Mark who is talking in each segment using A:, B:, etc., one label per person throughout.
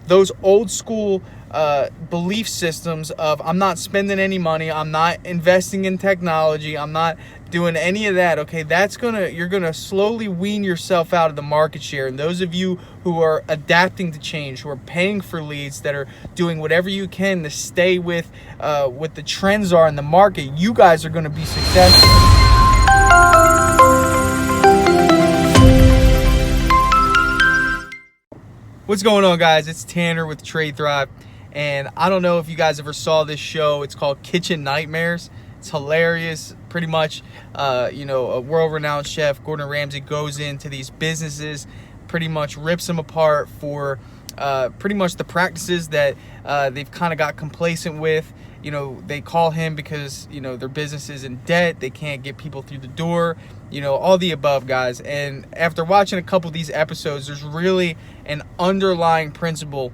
A: those old school belief systems of I'm not spending any money, I'm not investing in technology, I'm not doing any of that, okay, you're gonna slowly wean yourself out of the market share. And those of you who are adapting to change, who are paying for leads, that are doing whatever you can to stay with what the trends are in the market, you guys are gonna be successful. What's going on, guys? It's Tanner with Trade Thrive, and I don't know if you guys ever saw this show. It's called Kitchen Nightmares. It's hilarious. Pretty much, a world-renowned chef, Gordon Ramsay, goes into these businesses, pretty much rips them apart for pretty much the practices that they've kind of got complacent with. They call him because, their business is in debt. They can't get people through the door, all the above, guys. And after watching a couple of these episodes, there's really an underlying principle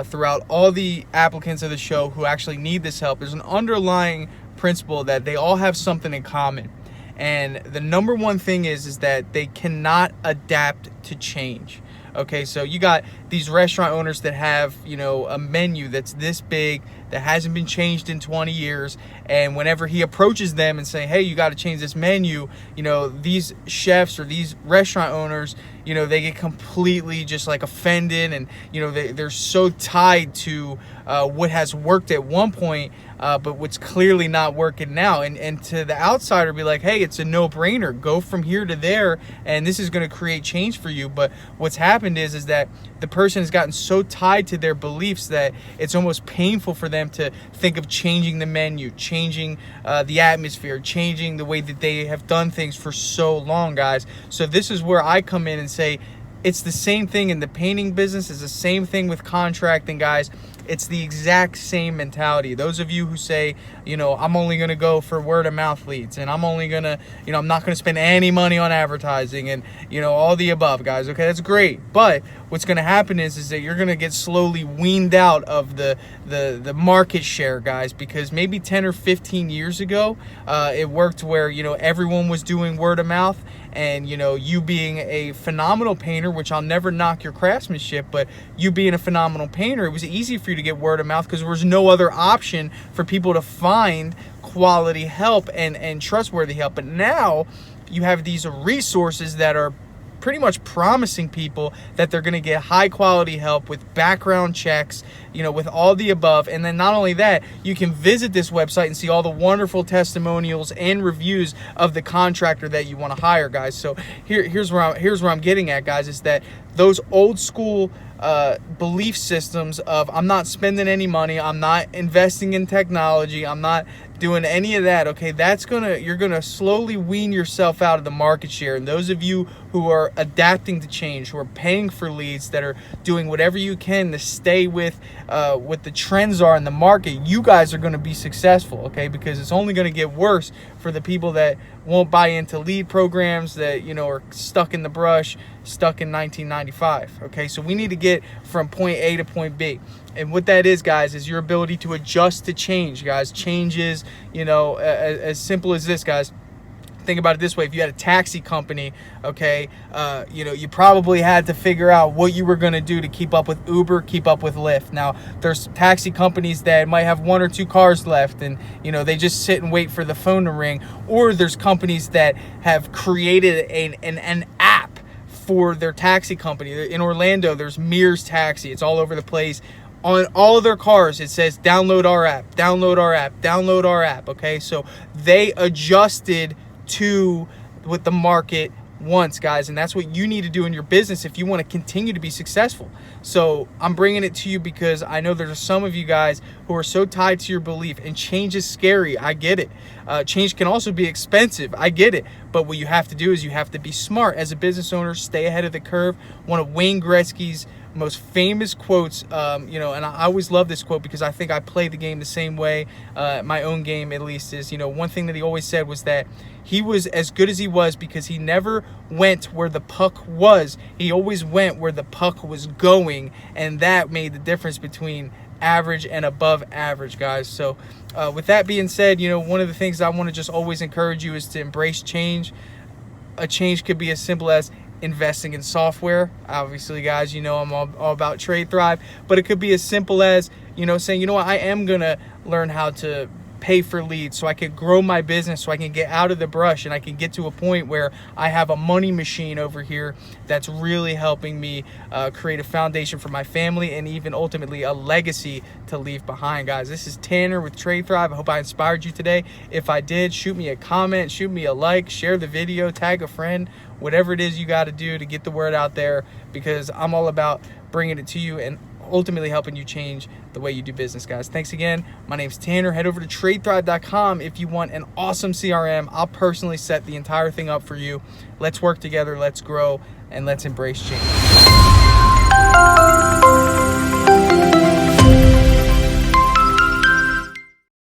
A: throughout all the applicants of the show who actually need this help. There's an underlying principle that they all have something in common. And the number one thing is that they cannot adapt to change. Okay, so you got these restaurant owners that have, a menu that's this big, that hasn't been changed in 20 years. And whenever he approaches them and say, hey, you got to change this menu, these chefs or these restaurant owners, they get completely just like offended. And, they're so tied to what has worked at one point, but what's clearly not working now. And to the outsider, be like, hey, it's a no-brainer. Go from here to there, and this is going to create change for you. But what's happened is that the person has gotten so tied to their beliefs that it's almost painful for them to think of changing the menu, changing the atmosphere, changing the way that they have done things for so long, guys. So this is where I come in and say, it's the same thing in the painting business. It's the same thing with contracting, guys. It's the exact same mentality. Those of you who say, I'm only going to go for word of mouth leads, and I'm only going to, I'm not going to spend any money on advertising, and, all the above, guys. Okay, that's great. But what's going to happen is that you're going to get slowly weaned out of the market share, guys, because maybe 10 or 15 years ago, it worked where, everyone was doing word of mouth. And, you being a phenomenal painter, which I'll never knock your craftsmanship, but you being a phenomenal painter, it was easy for you to get word of mouth because there was no other option for people to find quality help and trustworthy help. But now you have these resources that are pretty much promising people that they're going to get high quality help with background checks, with all the above. And then not only that, you can visit this website and see all the wonderful testimonials and reviews of the contractor that you want to hire, guys. So here's where I'm getting at, guys, is that those old school belief systems of I'm not spending any money, I'm not investing in technology, I'm not doing any of that, okay, you're gonna slowly wean yourself out of the market share. And those of you who are adapting to change, who are paying for leads, that are doing whatever you can to stay with what the trends are in the market, you guys are going to be successful, okay? Because it's only going to get worse for the people that won't buy into lead programs, that are stuck in the brush, stuck in 1995. Okay, so we need to get from point A to point B. And what that is, guys, is your ability to adjust to change, guys. Change is, as simple as this, guys. Think about it this way. If you had a taxi company, okay, you probably had to figure out what you were going to do to keep up with Uber, keep up with Lyft. Now, there's taxi companies that might have 1 or 2 cars left, and, they just sit and wait for the phone to ring. Or there's companies that have created an app for their taxi company. In Orlando, there's Mears Taxi. It's all over the place. On all of their cars, it says, download our app, download our app, download our app, okay? So they adjusted to what the market wants, guys, and that's what you need to do in your business if you want to continue to be successful. So I'm bringing it to you because I know there's some of you guys who are so tied to your belief, and change is scary. I get it. Change can also be expensive. I get it. But what you have to do is you have to be smart as a business owner, stay ahead of the curve. One of Wayne Gretzky's most famous quotes, and I always love this quote because I think I play the game the same way, my own game at least, is, one thing that he always said was that he was as good as he was because he never went where the puck was. He always went where the puck was going, and that made the difference between average and above average, guys. So with that being said, one of the things I want to just always encourage you is to embrace change. A change could be as simple as investing in software. Obviously, guys, you know I'm all about Trade Thrive, but it could be as simple as, you know, saying, you know what, I am gonna learn how to pay for leads so I can grow my business, so I can get out of the brush and I can get to a point where I have a money machine over here that's really helping me create a foundation for my family and even ultimately a legacy to leave behind. Guys, this is Tanner with Trade Thrive. I hope I inspired you today. If I did, shoot me a comment, shoot me a like, share the video, tag a friend, whatever it is you got to do to get the word out there, because I'm all about bringing it to you and ultimately helping you change the way you do business, guys. Thanks again. My name's Tanner. Head over to tradethrive.com if you want an awesome CRM. I'll personally set the entire thing up for you. Let's work together, let's grow, and let's embrace change.